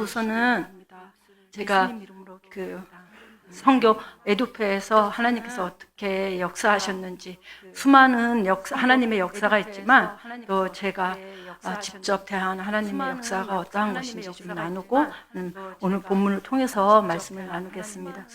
우선은 제가 그 성교 에두페에서 하나님께서 어떻게 역사하셨는지 수많은 하나님의 역사가 있지만 또 제가 직접 대한 하나님의 역사가 어떠한 것인지 좀 나누고 오늘 본문을 통해서 말씀을 나누겠습니다.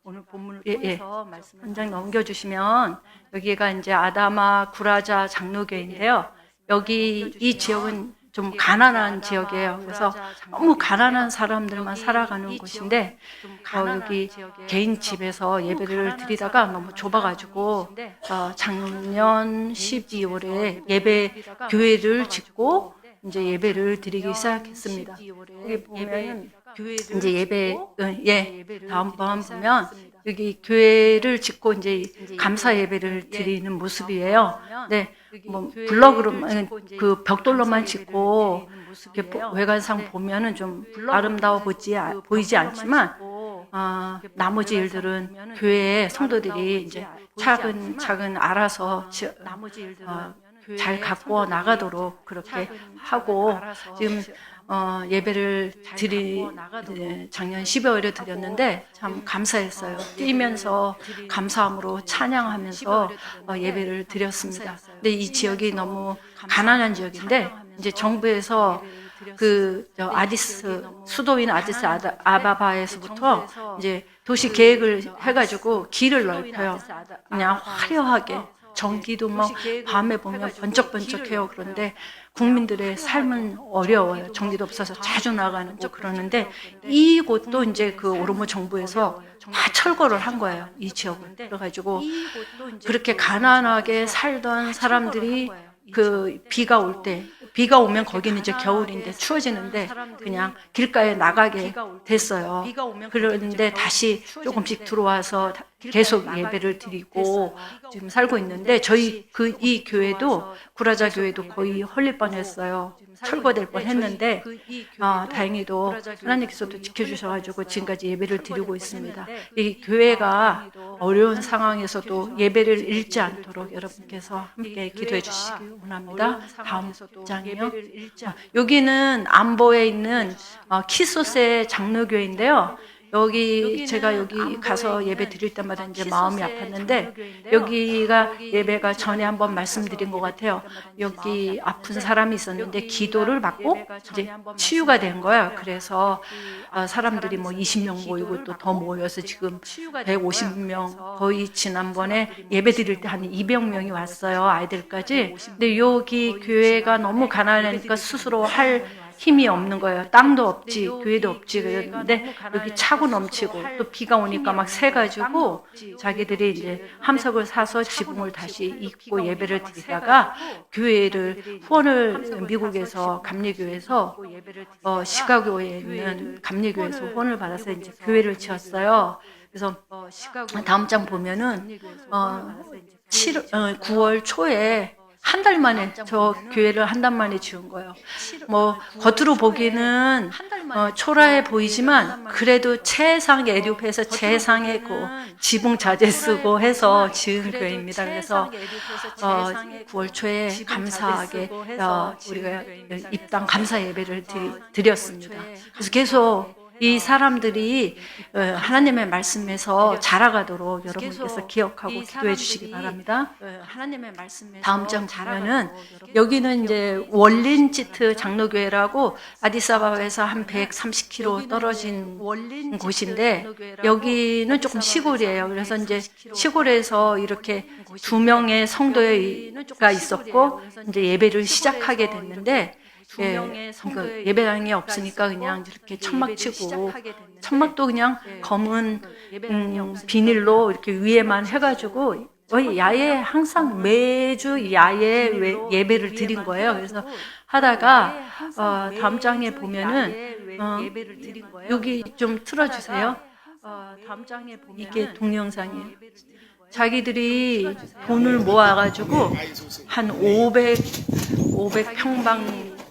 오늘 본문을 통해서 한 장 넘겨주시면 여기가 이제 아다마 구라자 장로교인데요. 여기 이 지역은 좀 가난한 지역이에요. 그래서 너무 가난한 사람들만 살아가는 곳인데 여기 개인 집에서 예배를 드리다가 너무 좁아가지고 작년 12월에 예배 교회를 짓고 이제 예배를 드리기 시작했습니다. 여기 보면 이제 다음번 보면 여기 교회를 짓고 이제 감사 예배를 드리는 모습이에요. 네, 뭐 블럭으로만 그 벽돌로만 짓고 이렇게 외관상 보면은 좀 아름다워 보이지 않지만 나머지 일들은 교회의 성도들이 이제 차근차근 알아서 잘 갖고 나가도록 그렇게 하고 지금 예배를 작년 12월에 드렸는데 참 감사했어요. 뛰면서 감사함으로 찬양하면서 예배를 드렸습니다. 근데 이 지역이 너무 가난한 지역인데 이제 정부에서 수도인 아디스 아바바에서부터 이제 도시 계획을 해가지고 길을 넓혀요. 그냥 화려하게. 전기도 막 밤에 보면 번쩍번쩍해요. 그런데 국민들의 삶은 어려워요. 전기도 없어서 자주 나가는 거 그러는데 이곳도 이제 그 오르모 정부에서 다 철거를 한 거예요. 이 지역은. 그래가지고 그렇게 가난하게 살던 사람들이 그 비가 오면 거기는 이제 겨울인데 추워지는데 그냥 길가에 나가게 됐어요. 그런데 다시 조금씩 들어와서 계속 예배를 드리고 지금 살고 있는데 저희 이 교회도 구라자 교회도 거의 헐릴 뻔했어요. 철거될 뻔했는데 다행히도 하나님께서도 지켜주셔가지고 지금까지 예배를 드리고 있습니다. 이 교회가 어려운 상황에서도 예배를 잃지 않도록 여러분께서 함께 기도해 주시기 원합니다. 다음 장이요. 여기는 안보에 있는 키소세 장로교인데요. 제가 여기 가서 예배 드릴 때마다 이제 마음이 아팠는데 여기가 예배가 전에 한번 말씀드린 것 같아요. 여기 아픈 사람이 있었는데 기도를 받고 이제 치유가 된 거예요. 그래서 사람들이 뭐 20명 모이고 또 더 모여서 지금 150명 거의 지난번에 예배 드릴 때 한 200명이 왔어요. 아이들까지. 근데 여기 교회가 너무 가난하니까 스스로 할 힘이 없는 거예요. 땅도 없지, 교회도 없지. 그랬는데 여기 차고 넘치고 또 비가 오니까 막 새가지고 자기들이 이제 함석을 사서 지붕을 다시 잇고 예배를 드리다가 후원을 미국에서 감리교에서 시카고에 있는 감리교에서 후원을 받아서 이제 교회를 지었어요. 그래서 다음 장 보면은 9월 초에 한 달 만에 교회를 한 달 만에 지은 거예요. 뭐 겉으로 보기는 초라해 보이지만 그래도 최상의 에듀페에서 최상의 지붕 자재 쓰고 해서 지은 교회입니다. 그래서 9월 초에 감사하게 우리가 입당 감사 예배를 드렸습니다. 그래서 계속 이 사람들이 하나님의 말씀에서 자라가도록 여러분께서 기억하고 기도해 주시기 바랍니다. 다음 장 보면은 여기는 이제 월린치트 장로교회라고 아디스아바바에서 한 130km 떨어진 곳인데 여기는 조금 시골이에요. 그래서 이제 시골에서 이렇게 2명의 성도가 있었고 이제 예배를 시작하게 됐는데 예배당이 없으니까 그냥 이렇게 천막 치고 천막도 그냥 검은 비닐로 이렇게 위에만 해가지고 야외 항상 매주 야외 예배를 드린 거예요. 그래서 하다가 다음 장에 보면은 여기 좀 틀어주세요. 다음 장에 보면 이게 동영상이에요. 자기들이 돈을 모아가지고 한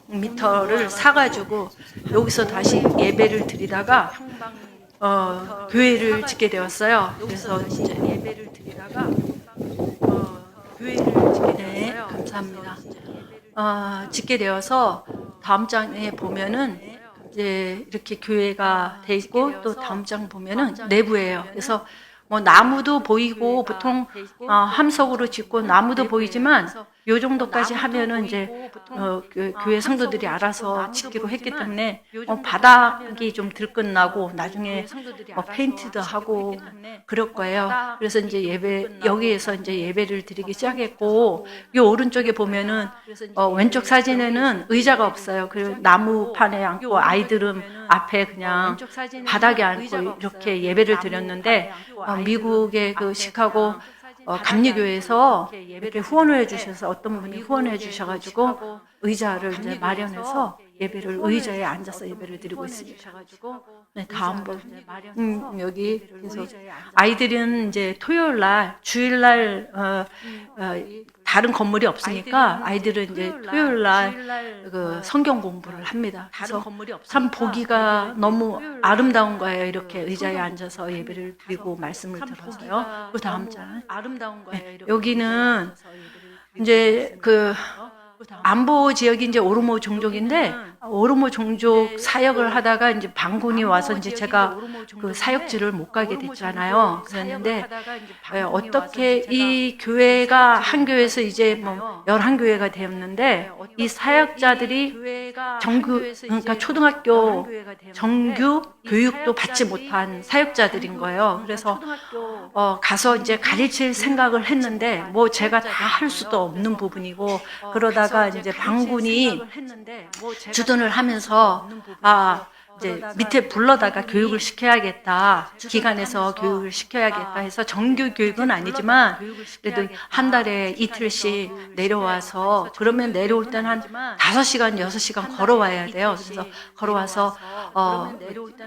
500평방미터를 사가지고 여기서 다시 예배를 드리다가 교회를 짓게 되었어요. 그래서 이제 예배를 드리다가 교회를 짓게 되었어요. 감사합니다. 짓게 되어서 다음 장에 보면은 이제 이렇게 교회가 돼 있고 또 다음 장 보면은 내부예요. 그래서 뭐 나무도 보이고 보통 함석으로 짓고 나무도 보이지만 요 정도까지 하면은 이제 그 교회 성도들이 알아서 짓기로 했기 때문에 바닥이 좀 들끝나고 나중에 페인트도 하고 그럴 거예요. 그래서 이제 여기에서 이제 예배를 드리기 시작했고, 요 오른쪽에 보면은 왼쪽 사진에는 의자가 없어요. 그 나무판에 앉고 아이들은 앞에 그냥 바닥에 앉고 이렇게 예배를 드렸는데, 미국의 그 시카고 감리교회에서 이렇게 후원을 해주셔서 어떤 분이 후원을 해주셔가지고 의자를 이제 마련해서 예배를 의자에 앉아서 예배를 드리고 있습니다. 네, 다음 번 여기 그래서 아이들은 이제 토요일 날 주일 날 다른 건물이 없으니까 아이들은 이제 토요일 날 그 성경 공부를 합니다. 그래서 참 보기가 너무 아름다운 거예요. 이렇게 의자에 앉아서 예배를 드리고 말씀을 들어서요. 그 다음 장 여기는 이제 그 안보 지역이 이제 오르모 종족인데 오르모 종족 사역을 하다가 이제 반군이 와서 이제 제가 그 사역지를 못 가게 됐잖아요. 그랬는데 어떻게 이 교회가 한 교회에서 이제 뭐 11교회가 되었는데 이 사역자들이 그러니까 초등학교 정규 교육도 받지 못한 사역자들인 거예요. 그래서 가서 이제 가르칠 생각을 했는데 뭐 제가 다 할 수도 없는 부분이고 그러다가 이제 반군이 주둔을 하면서 이제 밑에 불러다가 교육을 시켜야겠다. 기관에서 교육을 시켜야겠다 해서 정규 교육은 아니지만 그래도 한 달에 이틀씩 내려와서 그러면 내려올 때는 한 5시간, 6시간 걸어와야 돼요. 그래서 걸어와서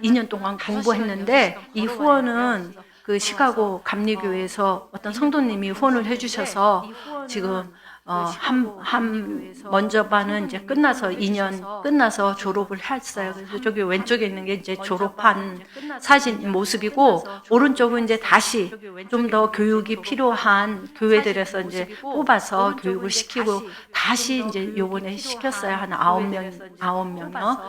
2년 동안 공부했는데 이 후원은 그 시카고 감리교회에서 어떤 성도님이 후원을 해주셔서 지금 먼저 반은 이제 끝나서 2년 끝나서 졸업을 했어요. 그래서 저기 왼쪽에 있는 게 이제 졸업한 사진 모습이고 오른쪽은 이제 다시 좀 더 교육이 필요한 교회들에서 이제 뽑아서 교육을 시키고 다시 이제 요번에 시켰어요. 한 9명이요.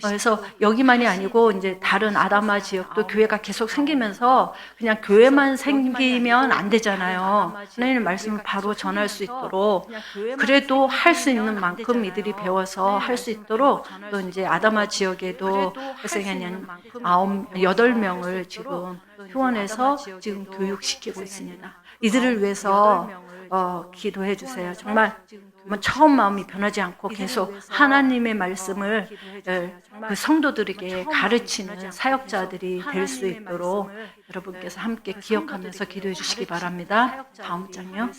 그래서 여기만이 아니고 이제 다른 아다마 지역도 교회가 계속 생기면서 그냥 교회만 생기면 안 되잖아요. 하나님의 말씀을 바로 전할 수 있도록 그래도 할 수 있는 만큼 이들이 배워서 할 수 있도록 또 이제 아다마 지역에도 그래서 그냥 8명을 지금 후원해서 지금 교육시키고 있습니다. 이들을 위해서 기도해 주세요. 정말 처음 마음이 변하지 않고 계속 하나님의 말씀을 그 성도들에게 가르치는 사역자들이 될 수 있도록 여러분께서 함께 기억하면서 기도해 주시기 바랍니다. 다음 장요.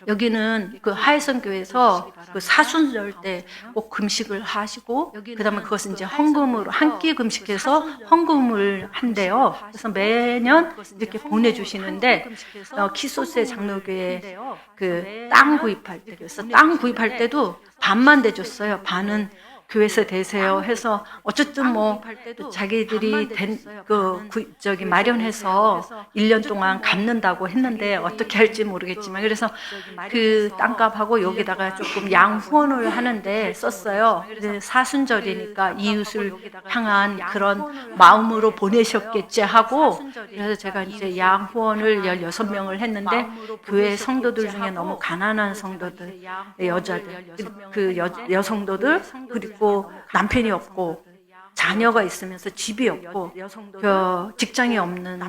여기는 그 하혜성 교회에서 그 사순절 때 꼭 금식을 하시고 그다음에 그것은 이제 헌금으로 한 끼 금식해서 헌금을 한대요. 그래서 매년 이렇게 보내주시는데 키소세 장로교회 그 땅 구입할 때 그래서 땅 구입할 때도 반만 대줬어요. 반은 교회에서 되세요 해서 어쨌든 뭐 자기들이 마련해서 1년 동안 갚는다고 했는데 어떻게 할지 모르겠지만 그래서 그 땅값하고 여기다가 조금 양후원을 하는데 썼어요. 사순절이니까 이웃을 향한 그런 마음으로 보내셨겠지 하고 그래서 제가 이제 양후원을 16명을 했는데 교회 성도들 중에 너무 가난한 성도들, 여자들, 그 여성도들 그리고 남편이 없고 자녀가 있으면서 집이 없고 직장이 없는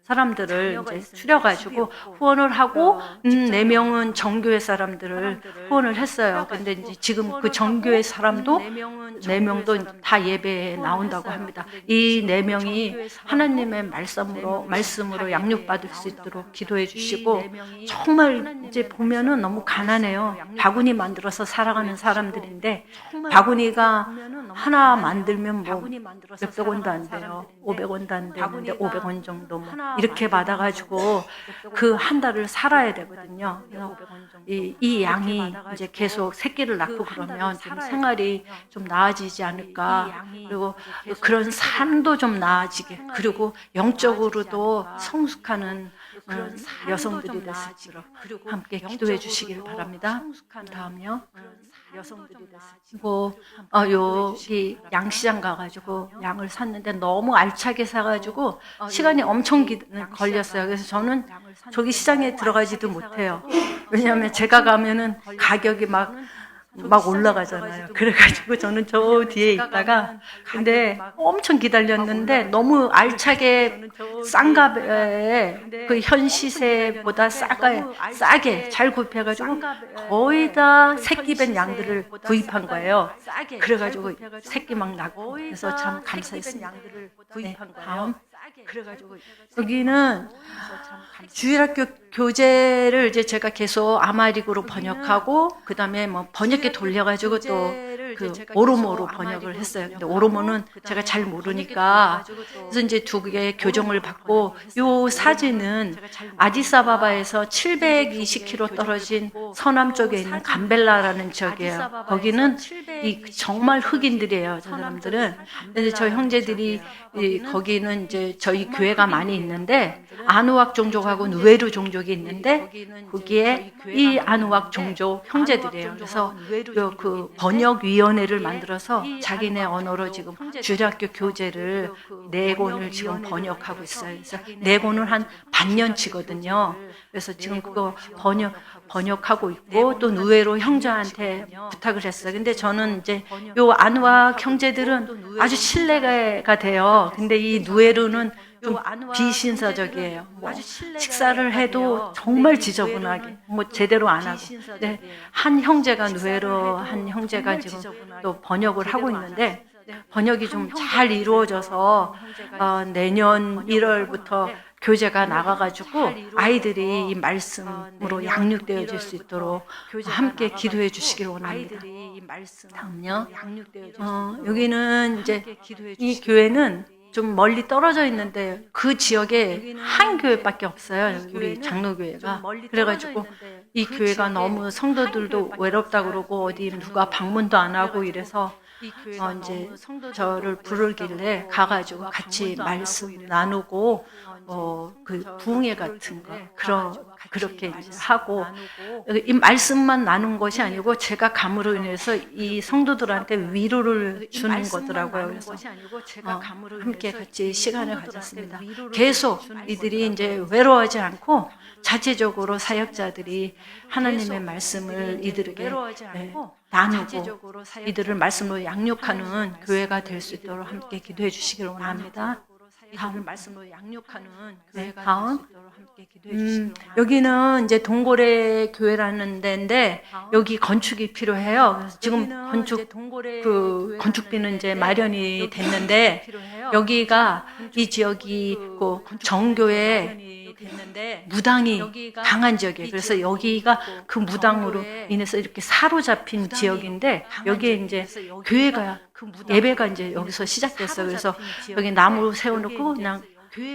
사람들을 이제 추려가지고 후원을 하고 4명은 정교회 사람들을 후원을 했어요. 근데 이제 지금 그 정교회 사람도 4명도 다 예배에 나온다고 합니다. 이 4명이 하나님의 말씀으로 양육받을 수 있도록 기도해 주시고 정말 이제 보면은 너무 가난해요. 바구니 만들어서 살아가는 사람들인데 바구니가 하나 만들면 뭐 몇백 원도 안 돼요. 500원도 안 되는데 500원 정도 뭐 이렇게 받아가지고 그 한 달을 살아야 되거든요. 이 양이 이제 계속 새끼를 낳고 그러면 좀 생활이 좀 나아지지 않을까. 그리고 그런 삶도 좀 나아지게. 그리고 영적으로도 성숙하는 여성들이 될 수 있도록 함께 기도해 주시길 바랍니다. 다음요. 여성들이 됐어요. 여기 양시장 가가지고 양을 샀는데 너무 알차게 사가지고 시간이 엄청 걸렸어요. 그래서 저는 저기 시장에 들어가지도 못해요. 왜냐하면 제가 가면은 가격이 막 올라가잖아요. 그래가지고 저는 저 뒤에 있다가 근데 엄청 기다렸는데 너무 알차게 싼 값에 그 현 시세보다 싸게 잘 구입해가지고 거의 다 새끼 뵌 양들을 구입한 거예요. 그래가지고 새끼 막 나고 그래서 참 감사했습니다. 네, 다음. 그래가지고 여기는 주일학교 교재를 이제 제가 계속 아마릭으로 번역하고 그 다음에 뭐 번역기 돌려가지고 또 그 오로모로 번역을 했어요. 근데 오로모는 제가 잘 모르니까 그래서 이제 두 개의 교정을 받고 요 사진은 아디스아바바에서 720km 떨어진 서남 쪽에 있는 감벨라라는 지역이에요. 거기는 정말 흑인들이에요. 저 사람들은. 근데 저 형제들이 거기는 이제 저희 교회가 많이 있는데 아누악 종족하고 누에르 종족이 있는데 거기에 이 아누악 종족 형제들이에요. 그래서 그 번역위원회를 만들어서 자기네 언어로 지금 주일학교 교재를 4권을 지금 번역하고 있어요. 그래서 4권은 한 반년치거든요. 그래서 지금 그거 번역하고 있고 또 누에로 형제한테 부탁을 했어요. 근데 저는 이제 요 아누악 형제들은 아주 신뢰가 돼요. 근데 이 누에르는 좀 비신사적이에요. 뭐 식사를 해도 정말 지저분하게 뭐 제대로 안 하고. 네, 한 형제가 누에르 한 형제가 지금 또 번역을 하고 있는데 번역이 좀 잘 이루어져서 내년 1월부터 교재가 나가가지고 아이들이 이 말씀으로 양육되어질 수 있도록 함께 기도해 주시길 원합니다. 다음요. 여기는 이제 이 교회는 좀 멀리 떨어져 있는데 그 지역에 한 교회밖에 없어요. 우리 장로교회가. 그래가지고 이 교회가 너무 성도들도 외롭다 그러고 어디 누가 방문도 안 하고 이래서 이제 저를 부르길래 가가지고 같이 말씀 나누고 그 부흥회 같은 거 그렇게 이제 하고 이 말씀만 나눈 것이 아니고 제가 감으로 인해서 이 성도들한테 위로를 주는 거더라고요. 그래서 함께 같이 시간을 가졌습니다. 계속 이들이 이제 외로워하지 않고 자체적으로 사역자들이 하나님의 말씀을 이들에게 나누고 이들을 말씀으로 양육하는 교회가 될 수 있도록 함께 기도해 주시길 원합니다. 다음 말씀으로 양육하는 교회가 될 수 있도록 함께 기도해 주시길 원합니다. 여기는 이제 동고래 교회라는 데인데 여기 건축이 필요해요. 그래서 지금 건축비는 이제 마련이 됐는데 여기가 이 지역이 정교회 무당이 강한 지역이에요. 그래서 여기가 그 무당으로 인해서 이렇게 사로잡힌 지역인데 여기에 이제 교회가 예배가 이제 여기서 시작됐어요. 그래서 여기 나무 세워놓고 그냥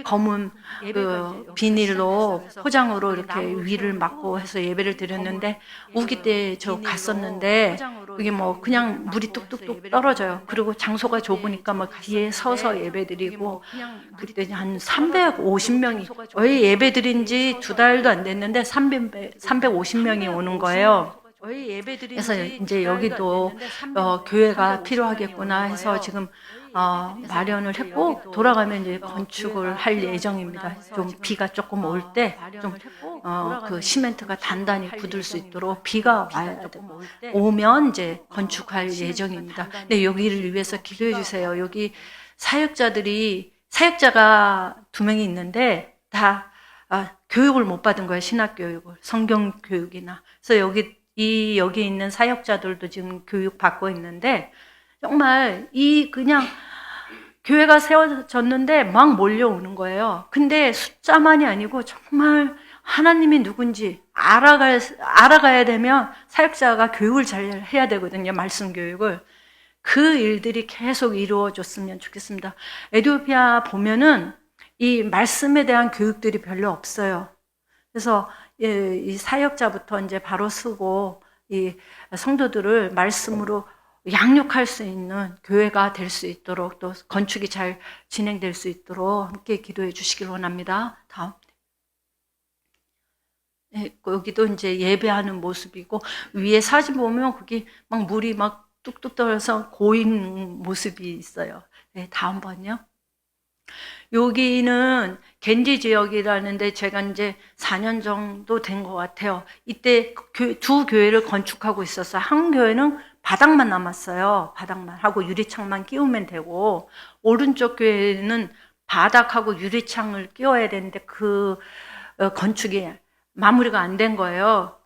검은 그 비닐로 포장으로 이렇게 위를 막고 해서 예배를 드렸는데 우기 때 저 갔었는데 여기 뭐 그냥 물이 뚝뚝뚝 떨어져요. 그리고 장소가 좁으니까 막 뒤에 서서 예배 드리고 그때 한 350명이 거의 예배 드린 지 2달도 안 됐는데 350명이 오는 거예요. 그래서 이제 여기도 교회가 필요하겠구나 해서 지금 마련을 했고 돌아가면 이제 건축을 할 예정입니다. 좀 비가 조금 올 때 좀 그 시멘트가 단단히 굳을 수 있도록 비가 오면 이제 건축할 예정입니다. 네, 여기를 위해서 기도해 주세요. 여기 사역자가 2명이 있는데 다 교육을 못 받은 거예요. 신학 교육을, 성경 교육이나. 그래서 여기 있는 사역자들도 지금 교육 받고 있는데 정말 그냥 교회가 세워졌는데 막 몰려오는 거예요. 근데 숫자만이 아니고 정말 하나님이 누군지 알아가야 되면 사역자가 교육을 잘 해야 되거든요. 말씀 교육을. 그 일들이 계속 이루어졌으면 좋겠습니다. 에티오피아 보면은 이 말씀에 대한 교육들이 별로 없어요. 그래서 이 사역자부터 이제 바로 쓰고 이 성도들을 말씀으로 양육할 수 있는 교회가 될 수 있도록 또 건축이 잘 진행될 수 있도록 함께 기도해 주시길 원합니다. 다음. 여기도 이제 예배하는 모습이고, 위에 사진 보면 거기 막 물이 막 뚝뚝 떨어서 고인 모습이 있어요. 네, 다음 번요. 여기는 겐지 지역이라는데 제가 이제 4년 정도 된 것 같아요. 이때 두 교회를 건축하고 있었어요. 한 교회는 바닥만 남았어요. 바닥만 하고 유리창만 끼우면 되고, 오른쪽 교회는 바닥하고 유리창을 끼워야 되는데 그 건축이 마무리가 안 된 거예요.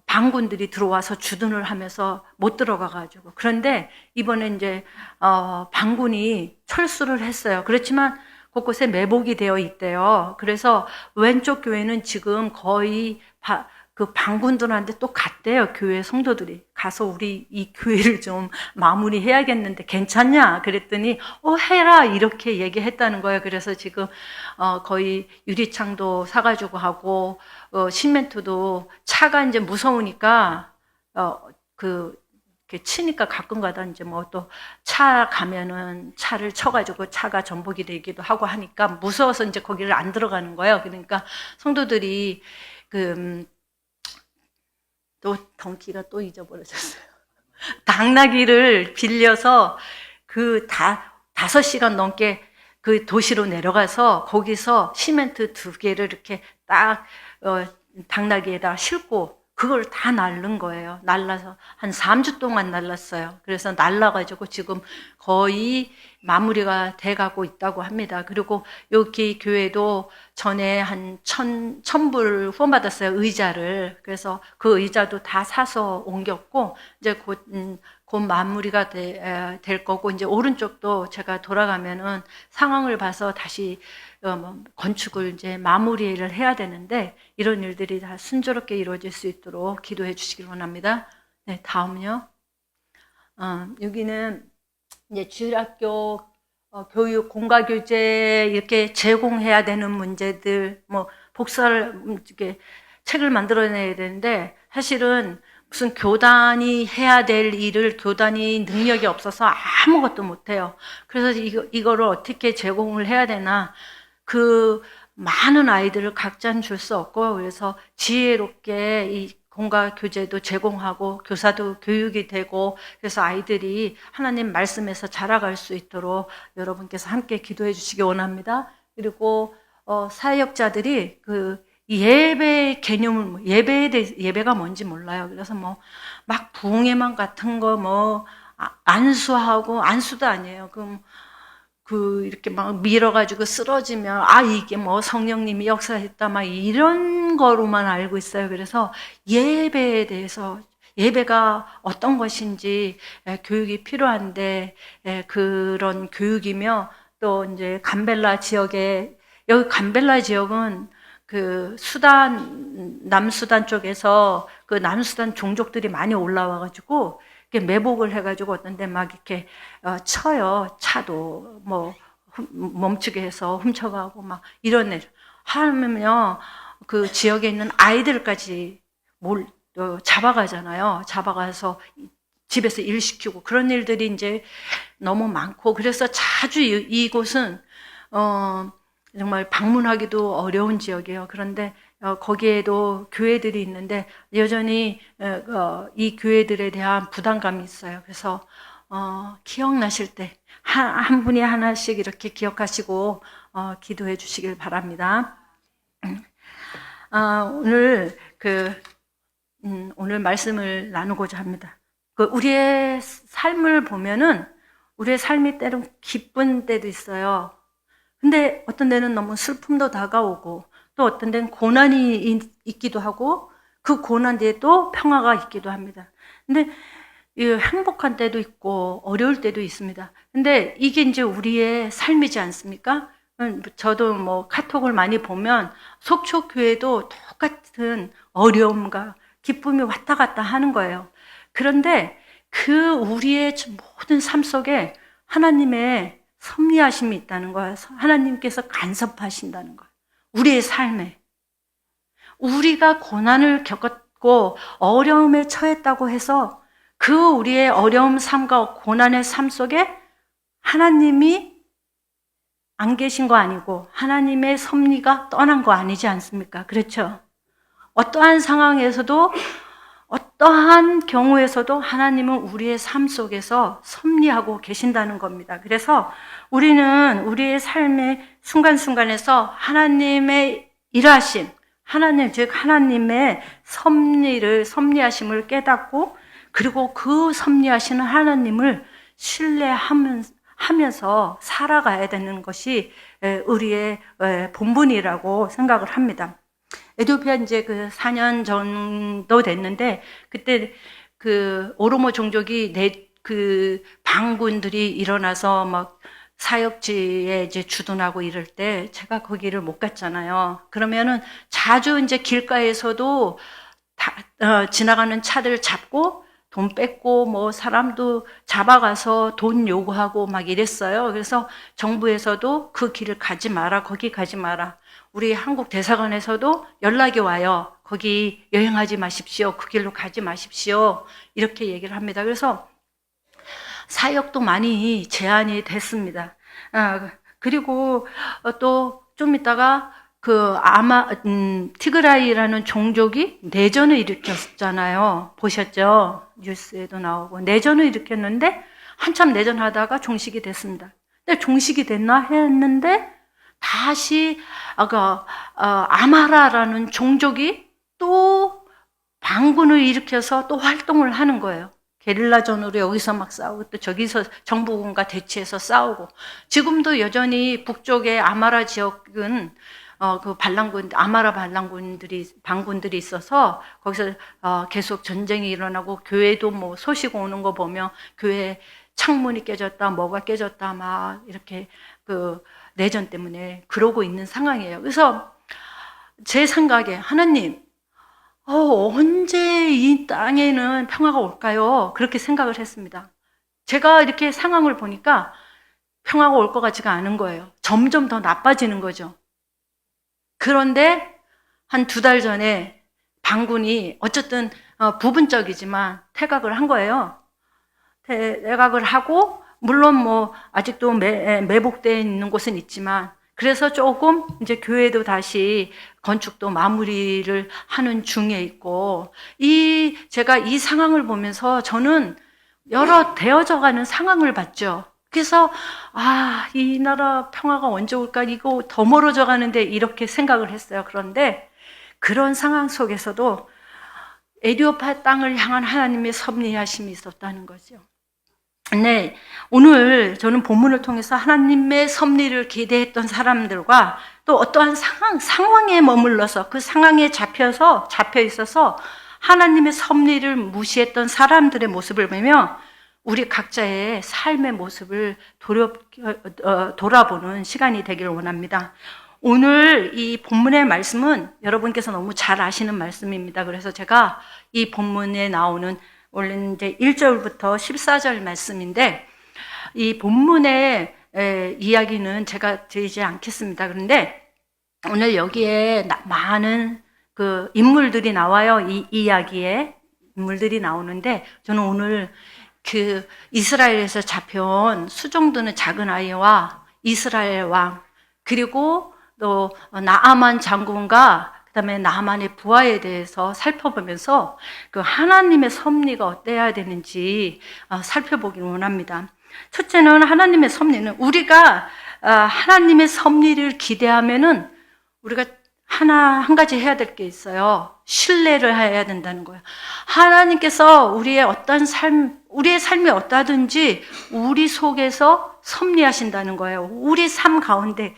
방군들이 들어와서 주둔을 하면서 못 들어가가지고. 그런데 이번에 이제 방군이 철수를 했어요. 그렇지만 곳곳에 매복이 되어 있대요. 그래서 왼쪽 교회는 지금 거의 그 방군들한테 또 갔대요. 교회 성도들이 가서 우리 이 교회를 좀 마무리해야겠는데 괜찮냐? 그랬더니 해라 이렇게 얘기했다는 거예요. 그래서 지금 거의 유리창도 사가지고 하고 시멘트도 차가 이제 무서우니까 이렇게 치니까 가끔가다 이제 뭐 또 차 가면은 차를 쳐가지고 차가 전복이 되기도 하고 하니까 무서워서 이제 거기를 안 들어가는 거예요. 그러니까 성도들이 또 덩키가 또 잊어버려졌어요. 당나귀를 빌려서 5시간 넘게 그 도시로 내려가서 거기서 시멘트 2개를 이렇게 딱 당나귀에다 싣고 그걸 다 날른 거예요. 날라서 한 3주 동안 날랐어요. 그래서 날라가지고 지금 거의 마무리가 돼가고 있다고 합니다. 그리고 여기 교회도 전에 한 1,000불 후원받았어요. 의자를. 그래서 그 의자도 다 사서 옮겼고 이제 곧 마무리가 될 거고, 이제 오른쪽도 제가 돌아가면은 상황을 봐서 다시 건축을 이제 마무리를 해야 되는데, 이런 일들이 다 순조롭게 이루어질 수 있도록 기도해 주시길 원합니다. 네, 다음요. 여기는 이제 주일학교 교육 공과교재 이렇게 제공해야 되는 문제들, 뭐 복사를 이렇게 책을 만들어내야 되는데, 사실은 무슨 교단이 해야 될 일을 교단이 능력이 없어서 아무것도 못해요. 그래서 이거를 어떻게 제공을 해야 되나, 그 많은 아이들을 각자는 줄 수 없고, 그래서 지혜롭게 이 공과 교재도 제공하고 교사도 교육이 되고, 그래서 아이들이 하나님 말씀에서 자라갈 수 있도록 여러분께서 함께 기도해 주시기 원합니다. 그리고 사역자들이 예배 개념을, 예배가 뭔지 몰라요. 그래서 막 부흥회만 같은 거 안수하고, 안수도 아니에요. 이렇게 막 밀어가지고 쓰러지면, 이게 성령님이 역사했다, 막 이런 거로만 알고 있어요. 그래서 예배에 대해서, 예배가 어떤 것인지 교육이 필요한데, 그런 교육이며, 또 이제 감벨라 지역에, 여기 감벨라 지역은 남수단 쪽에서 남수단 종족들이 많이 올라와가지고, 매복을 해가지고 어떤 데 막 이렇게 쳐요. 차도 멈추게 해서 훔쳐가고 막 이런 일 하면 그 지역에 있는 아이들까지 잡아가잖아요. 잡아가서 집에서 일 시키고 그런 일들이 이제 너무 많고, 그래서 자주 이곳은 정말 방문하기도 어려운 지역이에요. 그런데 거기에도 교회들이 있는데 여전히 이 교회들에 대한 부담감이 있어요. 그래서 기억나실 때 한 분이 하나씩 이렇게 기억하시고 기도해 주시길 바랍니다. 오늘 말씀을 나누고자 합니다. 우리의 삶을 보면은 우리의 삶이 때론 기쁜 때도 있어요. 근데 어떤 데는 너무 슬픔도 다가오고, 또 어떤 데는 고난이 있기도 하고, 그 고난 뒤에 또 평화가 있기도 합니다. 근데 행복한 때도 있고 어려울 때도 있습니다. 근데 이게 이제 우리의 삶이지 않습니까? 저도 카톡을 많이 보면 속초교회도 똑같은 어려움과 기쁨이 왔다 갔다 하는 거예요. 그런데 우리의 모든 삶 속에 하나님의 섭리하심이 있다는 거예요. 하나님께서 간섭하신다는 거예요. 우리의 삶에. 우리가 고난을 겪었고 어려움에 처했다고 해서 우리의 어려움 삶과 고난의 삶 속에 하나님이 안 계신 거 아니고 하나님의 섭리가 떠난 거 아니지 않습니까? 그렇죠? 어떠한 상황에서도 어떠한 경우에서도 하나님은 우리의 삶 속에서 섭리하고 계신다는 겁니다. 그래서 우리는 우리의 삶의 순간순간에서 하나님의 일하심, 하나님, 즉 하나님의 섭리하심을 깨닫고 그리고 그 섭리하시는 하나님을 신뢰하면서 살아가야 되는 것이 우리의 본분이라고 생각을 합니다. 에티오피아 이제 그 4년 정도 됐는데 그때 그 오로모 종족이 그 반군들이 일어나서 막 사역지에 이제 주둔하고 이럴 때 제가 거기를 못 갔잖아요. 그러면은 자주 이제 길가에서도 지나가는 차들 잡고 돈 뺏고 뭐 사람도 잡아가서 돈 요구하고 막 이랬어요. 그래서 정부에서도 그 길을 가지 마라, 거기 가지 마라. 우리 한국 대사관에서도 연락이 와요. 거기 여행하지 마십시오. 그 길로 가지 마십시오. 이렇게 얘기를 합니다. 그래서 사역도 많이 제한이 됐습니다. 그리고 또 좀 있다가 티그라이라는 종족이 내전을 일으켰잖아요. 보셨죠? 뉴스에도 나오고. 내전을 일으켰는데 한참 내전하다가 종식이 됐습니다. 근데 종식이 됐나 했는데 다시 아마라라는 종족이 또 반군을 일으켜서 또 활동을 하는 거예요. 게릴라전으로 여기서 막 싸우고 또 저기서 정부군과 대치해서 싸우고 지금도 여전히 북쪽의 아마라 지역은 그 아마라 반군들이 있어서 거기서 계속 전쟁이 일어나고 교회도 뭐 소식 오는 거 보면 교회 창문이 깨졌다, 뭐가 깨졌다 막 이렇게 그 내전 때문에 그러고 있는 상황이에요. 그래서 제 생각에 하나님 언제 이 땅에는 평화가 올까요? 그렇게 생각을 했습니다. 제가 이렇게 상황을 보니까 평화가 올 것 같지가 않은 거예요. 점점 더 나빠지는 거죠. 그런데 한 2달 전에 반군이 어쨌든 부분적이지만 퇴각을 한 거예요. 퇴각을 하고 물론 뭐 아직도 매복되어 있는 곳은 있지만 그래서 조금 이제 교회도 다시 건축도 마무리를 하는 중에 있고 제가 이 상황을 보면서 저는 여러 되어져가는 상황을 봤죠. 그래서 이 나라 평화가 언제 올까 이거 더 멀어져 가는데 이렇게 생각을 했어요. 그런데 그런 상황 속에서도 에티오피아 땅을 향한 하나님의 섭리하심이 있었다는 거죠. 네, 오늘 저는 본문을 통해서 하나님의 섭리를 기대했던 사람들과 또 어떠한 상황에 머물러서 그 상황에 잡혀 있어서 하나님의 섭리를 무시했던 사람들의 모습을 보며 우리 각자의 삶의 모습을 돌아보는 시간이 되기를 원합니다. 오늘 이 본문의 말씀은 여러분께서 너무 잘 아시는 말씀입니다. 그래서 제가 이 본문에 나오는 원래 이제 1절부터 14절 말씀인데 이 본문의 이야기는 제가 드리지 않겠습니다. 그런데 오늘 여기에 많은 그 인물들이 나와요. 이 이야기에 인물들이 나오는데 저는 오늘 그 이스라엘에서 잡혀온 수종드는 작은 아이와 이스라엘 왕 그리고 또 나아만 장군과 그다음에 나만의 부하에 대해서 살펴보면서 그 하나님의 섭리가 어때야 되는지 살펴보기를 원합니다. 첫째는 하나님의 섭리는 우리가 하나님의 섭리를 기대하면은 우리가 한 가지 해야 될 게 있어요. 신뢰를 해야 된다는 거예요. 하나님께서 우리의 삶이 어떠하든지 우리 속에서 섭리하신다는 거예요. 우리 삶 가운데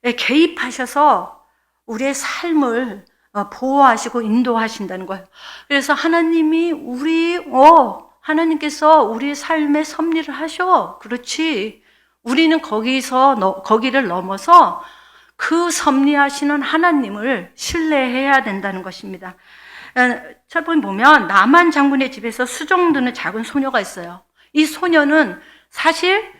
개입하셔서 우리의 삶을 보호하시고 인도하신다는 거예요. 그래서 하나님께서 우리의 삶에 섭리를 하셔. 그렇지. 우리는 거기를 넘어서 그 섭리하시는 하나님을 신뢰해야 된다는 것입니다. 첫 번 보면 나만 장군의 집에서 수종드는 작은 소녀가 있어요. 이 소녀는 사실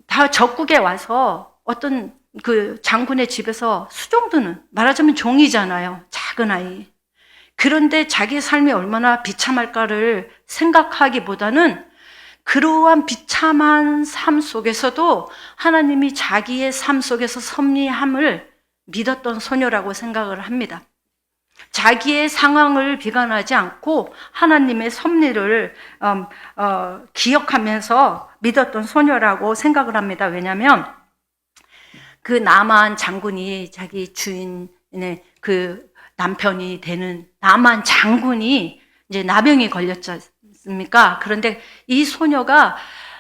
다 적국에 와서 어떤 그 장군의 집에서 수종드는 말하자면 종이잖아요. 작은 아이. 그런데 자기의 삶이 얼마나 비참할까를 생각하기보다는 그러한 비참한 삶 속에서도 하나님이 자기의 삶 속에서 섭리함을 믿었던 소녀라고 생각을 합니다. 자기의 상황을 비관하지 않고 하나님의 섭리를 기억하면서 믿었던 소녀라고 생각을 합니다. 왜냐하면 그 나만 장군이 자기 주인의 그 남편이 되는 나만 장군이 이제 나병이 걸렸지 않습니까? 그런데 이 소녀가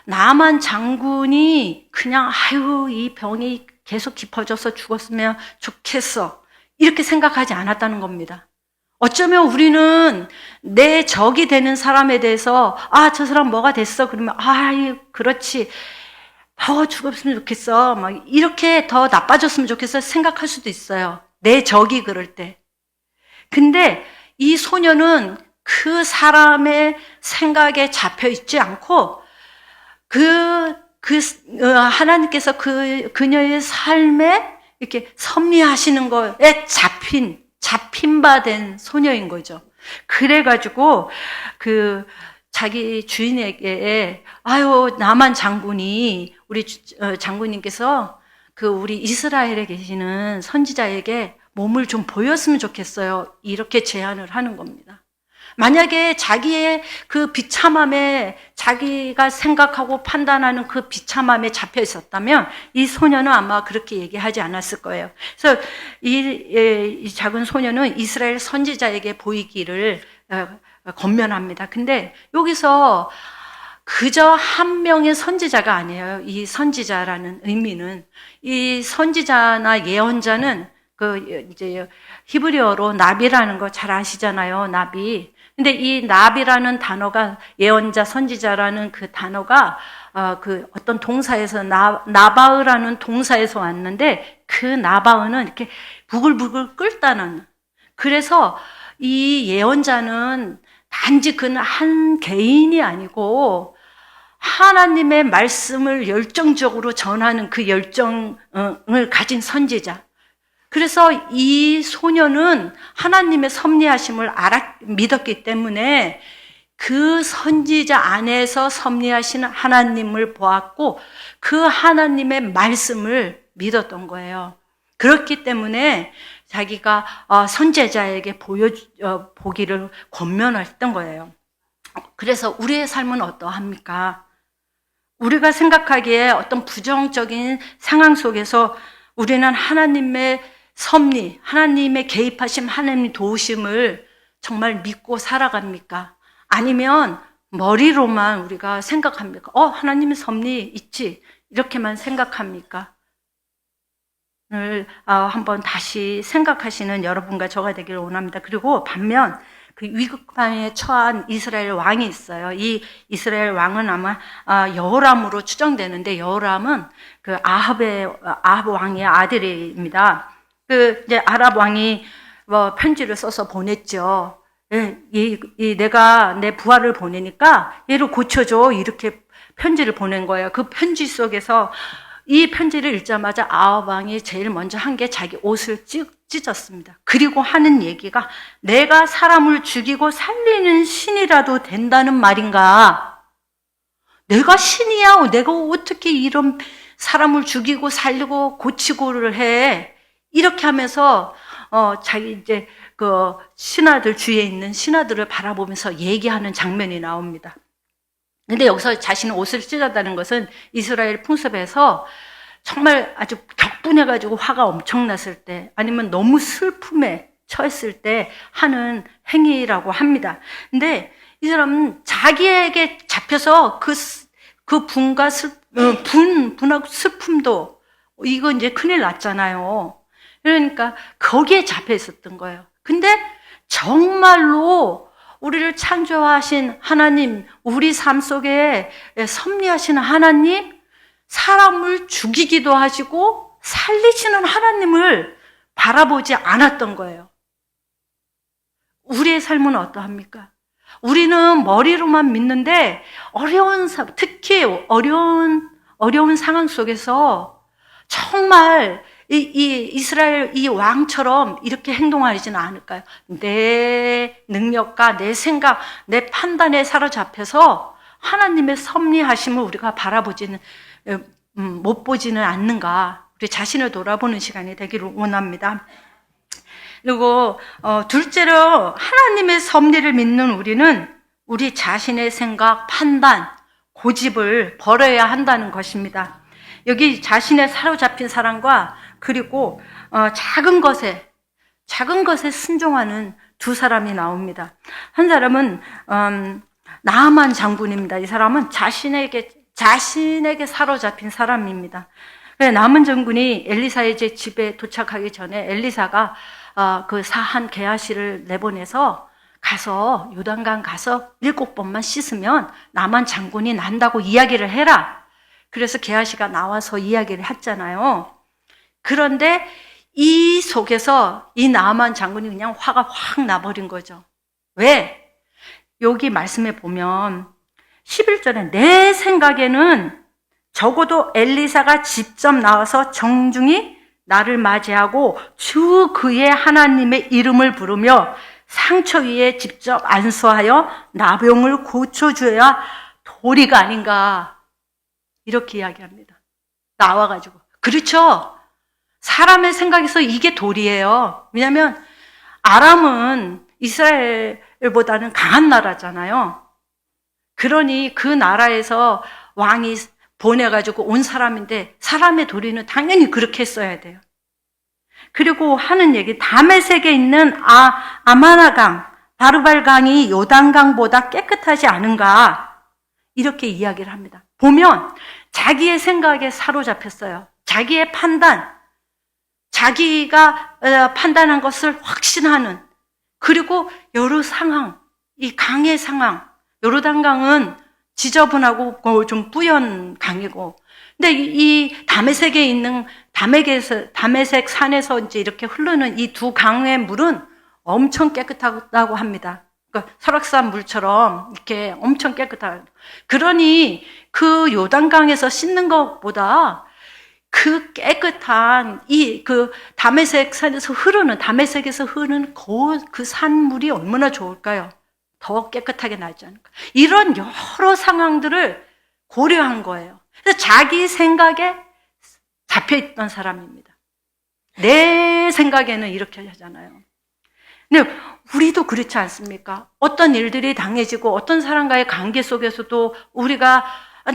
나만 장군이 그냥 아유 이 병이 계속 깊어져서 죽었으면 좋겠어 이렇게 생각하지 않았다는 겁니다. 어쩌면 우리는 내 적이 되는 사람에 대해서 저 사람 뭐가 됐어 그러면 그렇지 더 죽었으면 좋겠어 막 이렇게 더 나빠졌으면 좋겠어 생각할 수도 있어요. 내 적이 그럴 때. 근데 이 소녀는 그 사람의 생각에 잡혀 있지 않고 하나님께서 그녀의 삶에 이렇게 섭리하시는 거에 잡힌 바 된 소녀인 거죠. 그래가지고 자기 주인에게 나만 장군이 우리 장군님께서 우리 이스라엘에 계시는 선지자에게 몸을 좀 보였으면 좋겠어요. 이렇게 제안을 하는 겁니다. 만약에 자기의 그 비참함에 자기가 생각하고 판단하는 그 비참함에 잡혀 있었다면 이 소녀는 아마 그렇게 얘기하지 않았을 거예요. 그래서 이 작은 소녀는 이스라엘 선지자에게 보이기를 권면합니다. 근데 여기서 그저 한 명의 선지자가 아니에요. 이 선지자라는 의미는 이 선지자나 예언자는 이제 히브리어로 나비라는 거 잘 아시잖아요. 나비. 근데 이 나비라는 단어가 예언자 선지자라는 그 단어가 어떤 동사에서 나바으라는 동사에서 왔는데 그 나바으는 이렇게 부글부글 끓다는. 그래서 이 예언자는 단지 그는 한 개인이 아니고 하나님의 말씀을 열정적으로 전하는 그 열정을 가진 선지자. 그래서 이 소녀는 하나님의 섭리하심을 믿었기 때문에 그 선지자 안에서 섭리하시는 하나님을 보았고 그 하나님의 말씀을 믿었던 거예요. 그렇기 때문에 자기가 선지자에게 보기를 권면했던 거예요. 그래서 우리의 삶은 어떠합니까? 우리가 생각하기에 어떤 부정적인 상황 속에서 우리는 하나님의 섭리, 하나님의 개입하심, 하나님의 도우심을 정말 믿고 살아갑니까? 아니면 머리로만 우리가 생각합니까? 하나님의 섭리 있지? 이렇게만 생각합니까? 를 한번 다시 생각하시는 여러분과 저가 되기를 원합니다. 그리고 반면 그 위급함에 처한 이스라엘 왕이 있어요. 이 이스라엘 왕은 아마 여호람으로 추정되는데 여호람은 그 아합 왕의 아들입니다. 이제 아합 왕이 편지를 써서 보냈죠. 내가 내 부하를 보내니까 얘를 고쳐줘 이렇게 편지를 보낸 거예요. 그 편지 속에서 이 편지를 읽자마자 아합 왕이 제일 먼저 한 게 자기 옷을 찢었습니다. 그리고 하는 얘기가 내가 사람을 죽이고 살리는 신이라도 된다는 말인가? 내가 신이야? 내가 어떻게 이런 사람을 죽이고 살리고 고치고를 해? 이렇게 하면서 자기 이제 그 신하들 주위에 있는 신하들을 바라보면서 얘기하는 장면이 나옵니다. 근데 여기서 자신의 옷을 찢었다는 것은 이스라엘 풍습에서 정말 아주 격분해가지고 화가 엄청났을 때 아니면 너무 슬픔에 처했을 때 하는 행위라고 합니다. 근데 이 사람은 자기에게 잡혀서 그 분과 분하고 슬픔도 이거 이제 큰일 났잖아요. 그러니까 거기에 잡혀 있었던 거예요. 근데 정말로 우리를 창조하신 하나님, 우리 삶 속에 섭리하시는 하나님, 사람을 죽이기도 하시고 살리시는 하나님을 바라보지 않았던 거예요. 우리의 삶은 어떠합니까? 우리는 머리로만 믿는데 특히 어려운 상황 속에서 정말 이 이스라엘 이 왕처럼 이렇게 행동하지는 않을까요? 내 능력과 내 생각, 내 판단에 사로잡혀서 하나님의 섭리하심을 우리가 못 보지는 않는가? 우리 자신을 돌아보는 시간이 되기를 원합니다. 그리고 둘째로 하나님의 섭리를 믿는 우리는 우리 자신의 생각, 판단, 고집을 버려야 한다는 것입니다. 여기 자신의 사로잡힌 사람과 그리고 작은 것에 순종하는 두 사람이 나옵니다. 한 사람은 나아만 장군입니다. 이 사람은 자신에게 사로잡힌 사람입니다. 나아만 장군이 엘리사의 집에 도착하기 전에 엘리사가 그 사한 게하시를 내보내서 가서 요단강 가서 7번만 씻으면 나아만 장군이 난다고 이야기를 해라. 그래서 게하시가 나와서 이야기를 했잖아요. 그런데 이 속에서 이 나아만 장군이 그냥 화가 확 나버린 거죠. 왜? 여기 말씀에 보면 11절에 내 생각에는 적어도 엘리사가 직접 나와서 정중히 나를 맞이하고 주 그의 하나님의 이름을 부르며 상처 위에 직접 안수하여 나병을 고쳐줘야 도리가 아닌가, 이렇게 이야기합니다. 나와가지고. 그렇죠? 사람의 생각에서 이게 도리예요. 왜냐하면 아람은 이스라엘보다는 강한 나라잖아요. 그러니 그 나라에서 왕이 보내가지고 온 사람인데 사람의 도리는 당연히 그렇게 했어야 돼요. 그리고 하는 얘기, 다메섹에 있는 아마나강, 바르발강이 요단강보다 깨끗하지 않은가, 이렇게 이야기를 합니다. 보면 자기의 생각에 사로잡혔어요. 자기의 판단, 자기가 판단한 것을 확신하는, 그리고 여러 상황, 이 강의 상황, 요르단강은 지저분하고 좀 뿌연 강이고, 근데 이 다메섹에 있는 다메섹 산에서 이제 이렇게 흐르는 이 두 강의 물은 엄청 깨끗하다고 합니다. 그러니까 설악산 물처럼 이렇게 엄청 깨끗하다. 그러니 그 요단강에서 씻는 것보다 그 깨끗한 그 다메섹 산에서 다메섹에서 흐르는 그 산물이 얼마나 좋을까요? 더 깨끗하게 나지 않을까? 이런 여러 상황들을 고려한 거예요. 그래서 자기 생각에 잡혀있던 사람입니다. 내 생각에는 이렇게 하잖아요. 근데 우리도 그렇지 않습니까? 어떤 일들이 당해지고 어떤 사람과의 관계 속에서도 우리가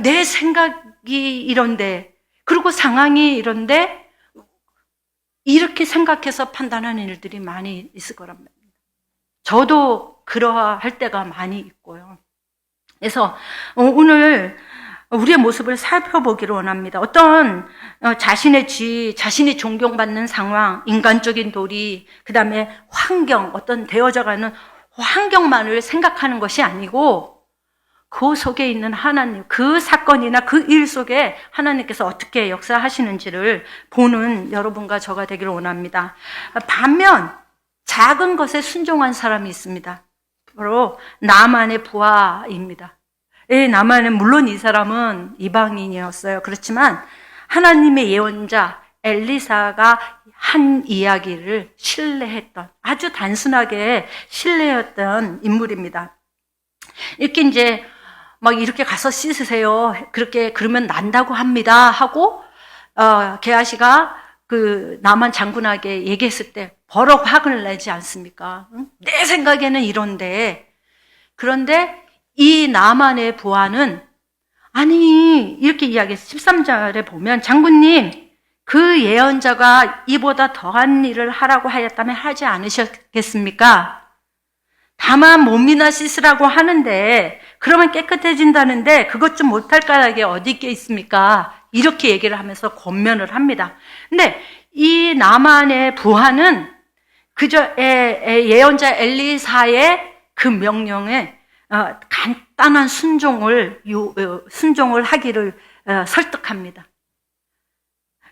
내 생각이 이런데, 그리고 상황이 이런데, 이렇게 생각해서 판단하는 일들이 많이 있을 거란 말입니다. 저도 그러할 때가 많이 있고요. 그래서 오늘 우리의 모습을 살펴보기를 원합니다. 어떤 자신의 지위, 자신이 존경받는 상황, 인간적인 도리, 그 다음에 환경, 어떤 되어져가는 환경만을 생각하는 것이 아니고 그 속에 있는 하나님, 그 사건이나 그 일 속에 하나님께서 어떻게 역사하시는지를 보는 여러분과 저가 되기를 원합니다. 반면 작은 것에 순종한 사람이 있습니다. 바로 나만의 부하입니다. 나만은, 물론 이 사람은 이방인이었어요. 그렇지만 하나님의 예언자 엘리사가 한 이야기를 신뢰했던, 아주 단순하게 신뢰했던 인물입니다. 이렇게 이제 막 이렇게 가서 씻으세요, 그러면 난다고 합니다 하고 게하시가 그 나만 장군에게 얘기했을 때 버럭 화를 내지 않습니까? 내 생각에는 이런데. 그런데 이 나만의 부하는 아니, 이렇게 이야기했어요. 13절에 보면 장군님, 그 예언자가 이보다 더한 일을 하라고 하였다면 하지 않으셨겠습니까? 다만 몸이나 씻으라고 하는데 그러면 깨끗해진다는데 그것 좀 못할 까닭에 어디 있습니까? 이렇게 얘기를 하면서 권면을 합니다. 근데 이 나만의 부하는 그저 예언자 엘리사의 그 명령에 간단한 순종을 하기를 설득합니다.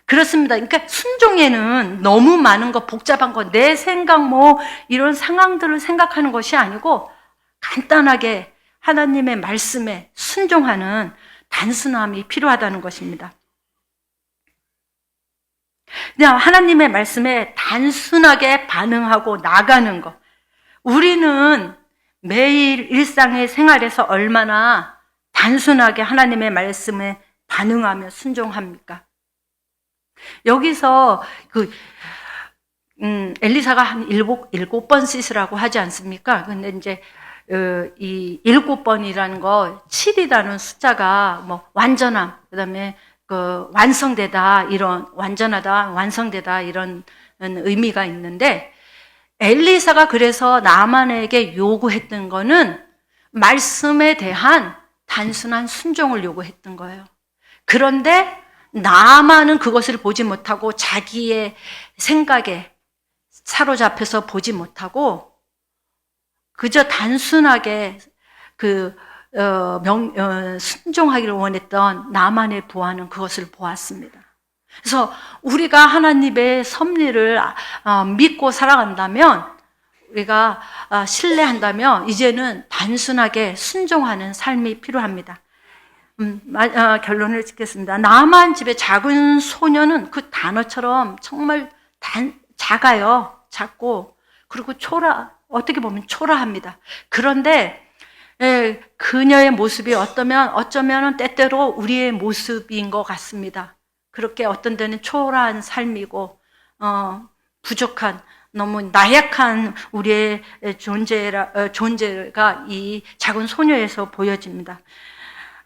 그렇습니다. 그러니까 순종에는 너무 많은 거, 복잡한 거, 내 생각 이런 상황들을 생각하는 것이 아니고 간단하게 하나님의 말씀에 순종하는 단순함이 필요하다는 것입니다. 그냥 하나님의 말씀에 단순하게 반응하고 나가는 것. 우리는 매일 일상의 생활에서 얼마나 단순하게 하나님의 말씀에 반응하며 순종합니까? 여기서 엘리사가 한 일곱 번 씻으라고 하지 않습니까? 근데 이제 이 7번이라는 거, 7이라는 숫자가 뭐 완전함, 그다음에 그 완성되다, 이런 완전하다, 완성되다 이런 의미가 있는데, 엘리사가 그래서 나만에게 요구했던 거는 말씀에 대한 단순한 순종을 요구했던 거예요. 그런데 나만은 그것을 보지 못하고 자기의 생각에 사로잡혀서 보지 못하고 그저 단순하게 순종하기를 원했던 나만의 부하는 그것을 보았습니다. 그래서 우리가 하나님의 섭리를 믿고 살아간다면, 우리가 신뢰한다면 이제는 단순하게 순종하는 삶이 필요합니다. 결론을 짓겠습니다. 나만 집의 작은 소녀는 그 단어처럼 정말 작아요. 작고, 그리고 어떻게 보면 초라합니다. 그런데 그녀의 모습이 어쩌면 때때로 우리의 모습인 것 같습니다. 그렇게 어떤 때는 초라한 삶이고 부족한, 너무 나약한 우리의 존재가 이 작은 소녀에서 보여집니다.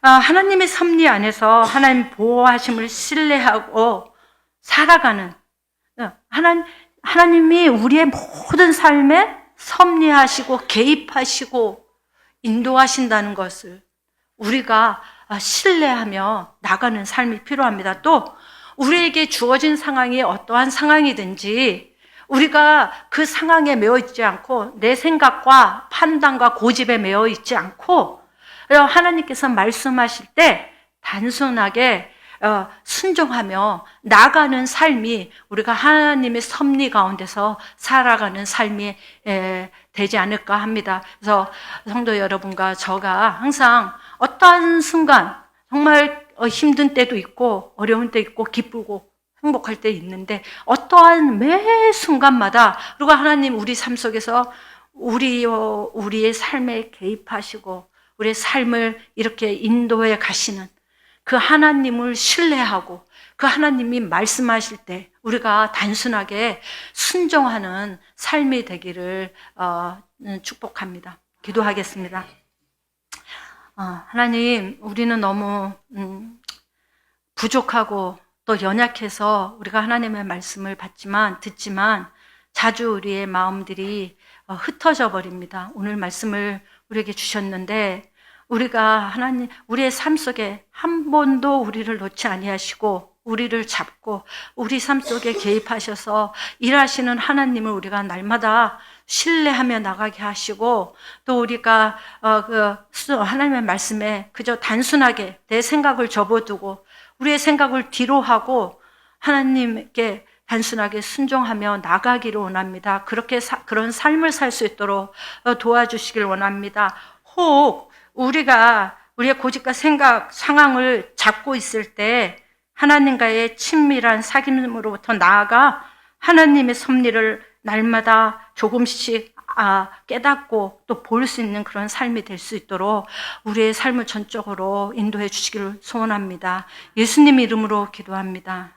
하나님의 섭리 안에서 하나님 보호하심을 신뢰하고 살아가는, 하나님이 우리의 모든 삶에 섭리하시고 개입하시고 인도하신다는 것을 우리가 신뢰하며 나가는 삶이 필요합니다. 또 우리에게 주어진 상황이 어떠한 상황이든지 우리가 그 상황에 매여 있지 않고 내 생각과 판단과 고집에 매여 있지 않고 하나님께서 말씀하실 때 단순하게 순종하며 나가는 삶이, 우리가 하나님의 섭리 가운데서 살아가는 삶이 되지 않을까 합니다. 그래서 성도 여러분과 저가 항상 어떠한 순간, 정말 힘든 때도 있고 어려운 때 있고 기쁘고 행복할 때 있는데, 어떠한 매 순간마다 그리고 하나님 우리 삶 속에서 우리의 삶에 개입하시고 우리의 삶을 이렇게 인도해 가시는 그 하나님을 신뢰하고 그 하나님이 말씀하실 때 우리가 단순하게 순종하는 삶이 되기를 축복합니다. 기도하겠습니다. 하나님, 우리는 너무 부족하고 또 연약해서 우리가 하나님의 말씀을 듣지만 자주 우리의 마음들이 흩어져 버립니다. 오늘 말씀을 우리에게 주셨는데 우리가 우리의 삶 속에 한 번도 우리를 놓지 아니하시고 우리를 잡고 우리 삶 속에 개입하셔서 일하시는 하나님을 우리가 날마다 신뢰하며 나가게 하시고, 또 우리가 하나님의 말씀에 그저 단순하게 내 생각을 접어두고 우리의 생각을 뒤로 하고 하나님께 단순하게 순종하며 나가기를 원합니다. 그런 삶을 살 수 있도록 도와주시길 원합니다. 혹 우리의 고집과 생각, 상황을 잡고 있을 때 하나님과의 친밀한 사귐으로부터 나아가 하나님의 섭리를 날마다 조금씩 깨닫고 또 볼 수 있는 그런 삶이 될 수 있도록 우리의 삶을 전적으로 인도해 주시기를 소원합니다. 예수님 이름으로 기도합니다.